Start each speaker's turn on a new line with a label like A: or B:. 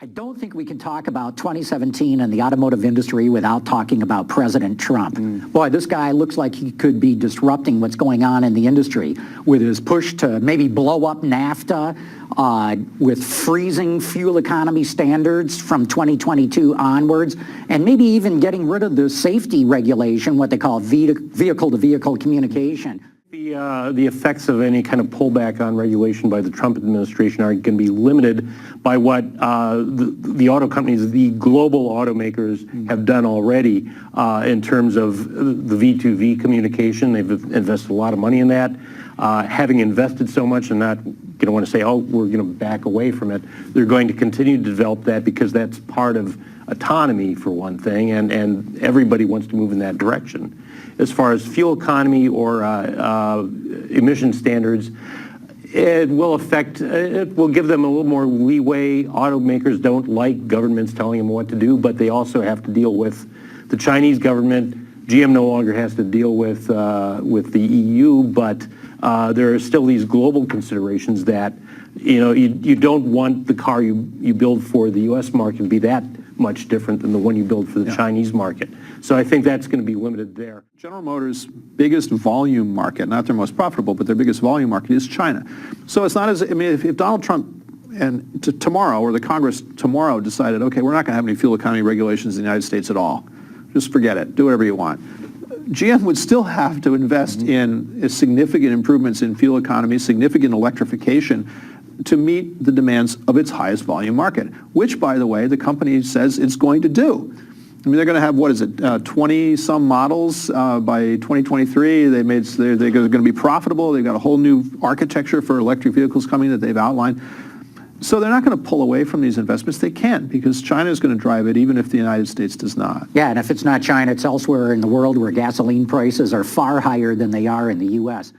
A: I don't think we can talk about 2017 and the automotive industry without talking about President Trump. Boy, this guy looks like he could be disrupting what's going on in the industry with his push to maybe blow up NAFTA, with freezing fuel economy standards from 2022 onwards, and maybe even getting rid of the safety regulation, what they call vehicle-to-vehicle communication.
B: The effects of any kind of pullback on regulation by the Trump administration are going to be limited by what the auto companies, the global automakers, have done already in terms of the V2V communication. They've invested a lot of money in that. Having invested so much and not going to want to say, oh, we're going to back away from it, they're going to continue to develop that because that's part of autonomy, for one thing, and everybody wants to move in that direction. As far as fuel economy or emission standards, it will give them a little more leeway. Automakers don't like governments telling them what to do, but they also have to deal with the Chinese government. GM no longer has to deal with the EU, but there are still these global considerations that, you don't want the car you build for the U.S. market to be that much different than the one you build for the Chinese market. So I think that's going to be limited there.
C: General Motors' biggest volume market, not their most profitable, but their biggest volume market is China. So it's not as, if Donald Trump and tomorrow, or the Congress tomorrow decided, okay, we're not going to have any fuel economy regulations in the United States at all, just forget it, do whatever you want. GM would still have to invest in significant improvements in fuel economy, significant electrification, to meet the demands of its highest volume market, which, by the way, the company says it's going to do. They're going to have, 20-some models by 2023. They're going to be profitable. They've got a whole new architecture for electric vehicles coming that they've outlined. So they're not going to pull away from these investments. They can't, because China is going to drive it, even if the United States does not.
A: Yeah, and if it's not China, it's elsewhere in the world where gasoline prices are far higher than they are in the U.S.